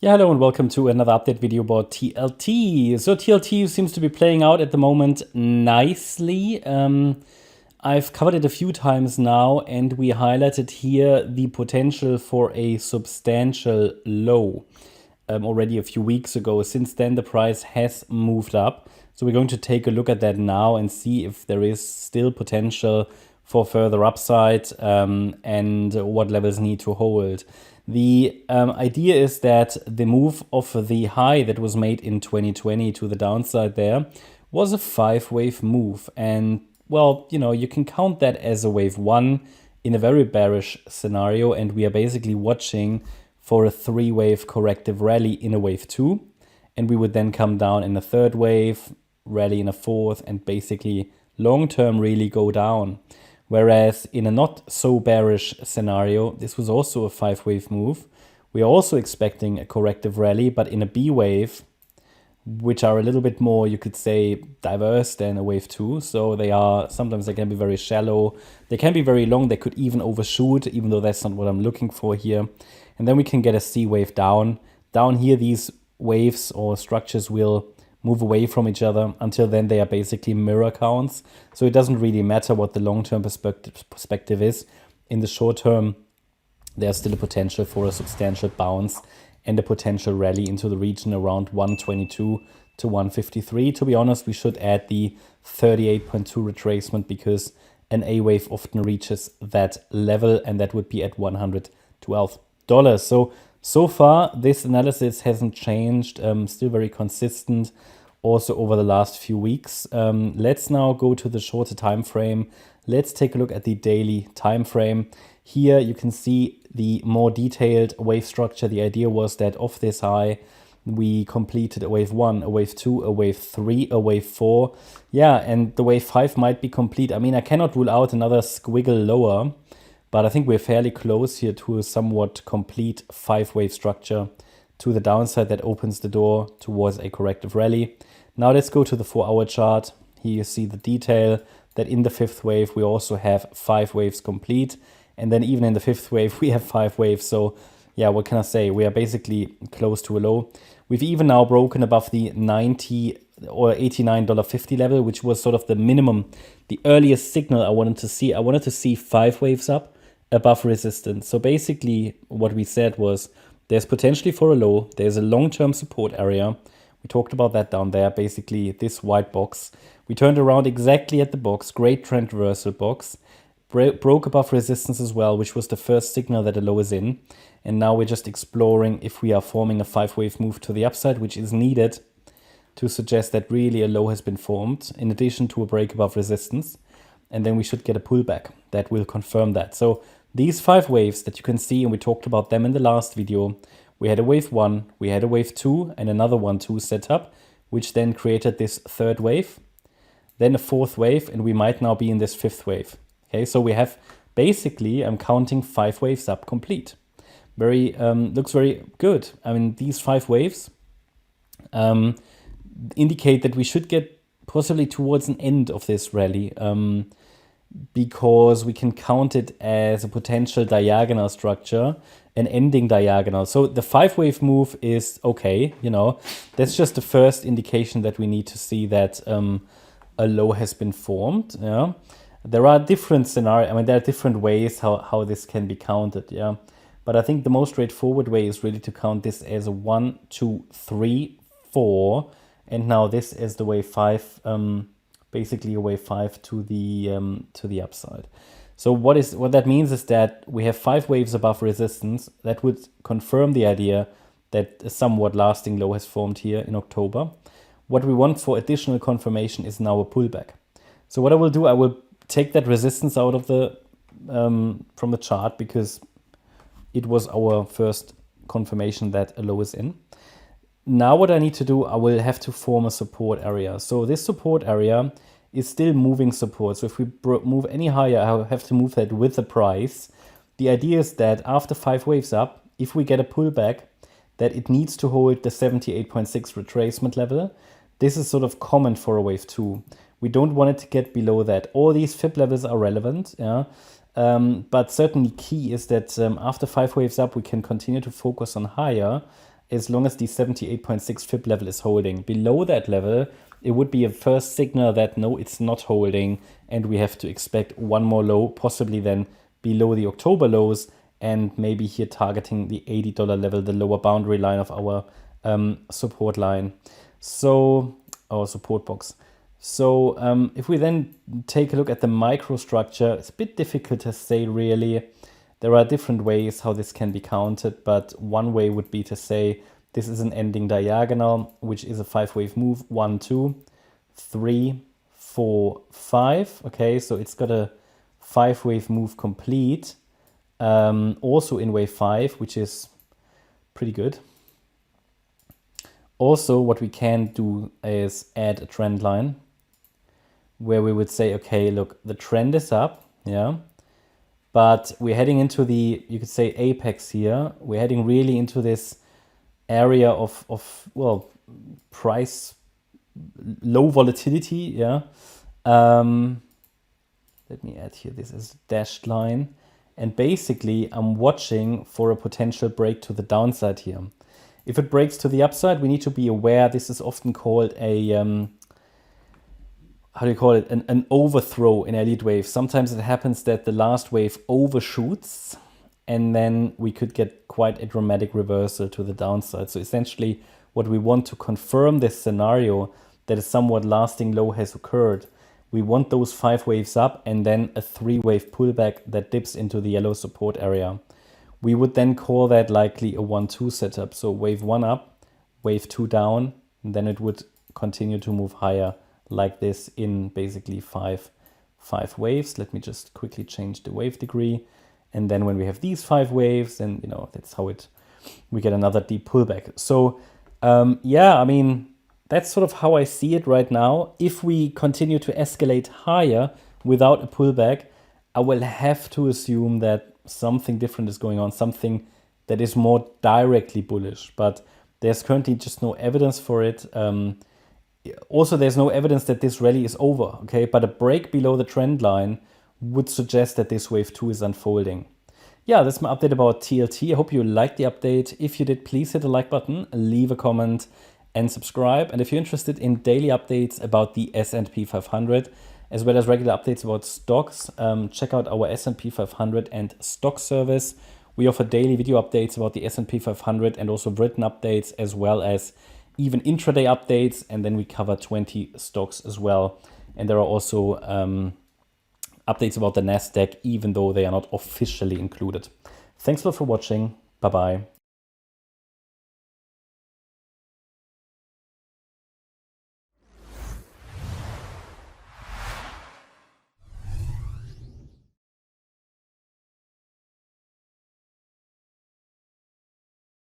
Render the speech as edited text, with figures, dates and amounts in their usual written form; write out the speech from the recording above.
Yeah, hello and welcome to another update video about TLT. So TLT seems to be playing out at the moment nicely. I've covered it a few times now, and we highlighted here the potential for a substantial low already a few weeks ago. Since then, the price has moved up. So we're going to take a look at that now and see if there is still potential for further upside and what levels need to hold. The idea is that the move of the high that was made in 2020 to the downside there was a 5-wave move. And, well, you can count that as a wave 1 in a very bearish scenario. And we are basically watching for a 3-wave corrective rally in a wave 2. And we would then come down in a 3rd wave, rally in a 4th, and basically long-term really go down. Whereas in a not so bearish scenario, this was also a 5-wave move. We are also expecting a corrective rally, but in a B wave, which are a little bit more, you could say, diverse than a wave 2. So sometimes they can be very shallow. They can be very long. They could even overshoot, even though that's not what I'm looking for here. And then we can get a C wave down. Down here, these waves or structures will move away from each other. Until then, they are basically mirror counts. So it doesn't really matter what the long-term perspective is. In the short term, there's still a potential for a substantial bounce and a potential rally into the region around 122 to 153. To be honest, we should add the 38.2 retracement because an A wave often reaches that level, and that would be at $112. So far, this analysis hasn't changed, still very consistent also over the last few weeks. Let's now go to the shorter time frame. Let's take a look at the daily time frame. Here you can see the more detailed wave structure. The idea was that off this high, we completed a wave 1, a wave 2, a wave 3, a wave 4. Yeah, and the wave 5 might be complete. I mean, I cannot rule out another squiggle lower, but I think we're fairly close here to a somewhat complete 5-wave structure to the downside that opens the door towards a corrective rally. Now let's go to the 4-hour chart. Here you see the detail that in the 5th wave, we also have 5 waves complete. And then even in the 5th wave, we have 5 waves. So yeah, what can I say? We are basically close to a low. We've even now broken above the $90 or $89.50 level, which was sort of the minimum, the earliest signal I wanted to see. I wanted to see 5 waves up above resistance. So basically what we said was there's potentially for a low, there's a long-term support area. We talked about that down there, basically this white box. We turned around exactly at the box, great trend reversal box, broke above resistance as well, which was the first signal that a low is in. And now we're just exploring if we are forming a 5-wave move to the upside, which is needed to suggest that really a low has been formed, in addition to a break above resistance. And then we should get a pullback that will confirm that. So these 5 waves that you can see, and we talked about them in the last video, we had a wave 1, we had a wave 2, and another 1-2 set up, which then created this 3rd wave, then a 4th wave, and we might now be in this 5th wave. Okay, so we have basically, I'm counting 5 waves up complete. Looks very good. I mean, these 5 waves indicate that we should get possibly towards an end of this rally, because we can count it as a potential diagonal structure, an ending diagonal. So the 5-wave move is okay, that's just the first indication that we need to see that a low has been formed. Yeah, there are different scenarios. I mean, there are different ways how this can be counted. Yeah, but I think the most straightforward way is really to count this as a 1, 2, 3, 4, and now this is the wave 5. Basically a wave 5 to the upside. So what that means is that we have 5 waves above resistance. That would confirm the idea that a somewhat lasting low has formed here in October. What we want for additional confirmation is now a pullback. So what I will do, I will take that resistance out of the from the chart, because it was our first confirmation that a low is in. Now what I need to do, I will have to form a support area. So this support area is still moving support. So if we move any higher, I have to move that with the price. The idea is that after 5 waves up, if we get a pullback, that it needs to hold the 78.6 retracement level. This is sort of common for a wave 2. We don't want it to get below that. All these fib levels are relevant, yeah. But certainly key is that after 5 waves up, we can continue to focus on higher. as long as the 78.6 fib level is holding. Below that level, it would be a first signal that no, it's not holding, and we have to expect one more low, possibly then below the October lows, and maybe here targeting the $80 level, the lower boundary line of our support line. So our support box. So if we then take a look at the microstructure, it's a bit difficult to say really. There are different ways how this can be counted, but one way would be to say this is an ending diagonal, which is a 5-wave move, 1, 2, 3, 4, 5. Okay, so it's got a 5-wave move complete, also in wave 5, which is pretty good. Also, what we can do is add a trend line where we would say, okay, look, the trend is up, yeah, but we're heading into the, you could say, apex here. We're heading really into this area of well, price, low volatility, yeah. Let me add here, this is a dashed line. And basically, I'm watching for a potential break to the downside here. If it breaks to the upside, we need to be aware this is often called a, how do you call it, an overthrow in Elliott wave. Sometimes it happens that the last wave overshoots, and then we could get quite a dramatic reversal to the downside. So essentially, what we want to confirm this scenario that a somewhat lasting low has occurred, we want those 5 waves up and then a 3-wave pullback that dips into the yellow support area. We would then call that likely a 1-2 setup. So wave 1 up, wave 2 down, and then it would continue to move higher like this in basically five waves. Let me just quickly change the wave degree. And then when we have these 5 waves, then, you know, that's how we get another deep pullback. So yeah, I mean, that's sort of how I see it right now. If we continue to escalate higher without a pullback, I will have to assume that something different is going on, something that is more directly bullish. But there's currently just no evidence for it. Also, there's no evidence that this rally is over, okay? But a break below the trend line would suggest that this wave 2 is unfolding. Yeah, that's my update about TLT. I hope you liked the update. If you did, please hit the like button, leave a comment, and subscribe. And if you're interested in daily updates about the S&P 500, as well as regular updates about stocks, check out our S&P 500 and stock service. We offer daily video updates about the S&P 500 and also written updates, as well as even intraday updates. And then we cover 20 stocks as well. And there are also updates about the NASDAQ, even though they are not officially included. Thanks a lot for watching. Bye-bye.